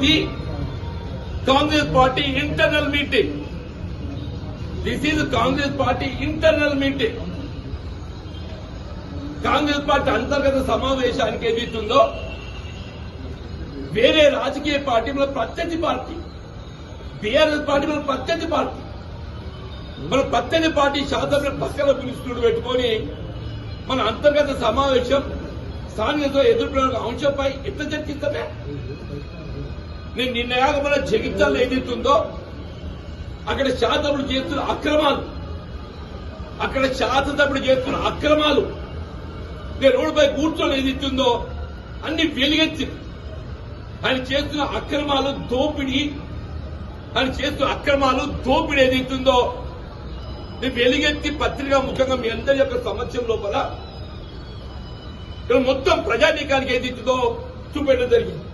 The Congress party internal meeting. This is Congress party internal meeting. Congress party అంతర్గత సమావేశానికి ఏదైతుందో వేరే రాజకీయ పార్టీ మన ప్రత్యర్థి పార్టీ, బీఆర్ఎస్ పార్టీ మన ప్రత్యర్థి పార్టీ, మన ప్రత్యర్థి పార్టీ శాసనసభ పక్కన పిలుస్తుడు పెట్టుకొని మన అంతర్గత సమావేశం స్థానికతో ఎదుర్కొన్న అంశంపై ఎట్లా చర్చిస్తామే? నేను నిన్నయాక మన జగిత్యాలలో ఏదైతుందో అక్కడ శాసనసభ్యులు చేస్తున్న అక్రమాలు, నేను రోడ్డుపై కూర్చొని ఏదైతుందో అన్ని వెలుగెత్తి ఆయన చేస్తున్న అక్రమాలు దోపిడీ ఏదైతుందో వెలుగెత్తి పత్రికా ముఖ్యంగా మీ అందరి యొక్క సమస్య లోపల మొత్తం ప్రజానీకానికి ఏదైతుందో చూపెట్టడం జరిగింది.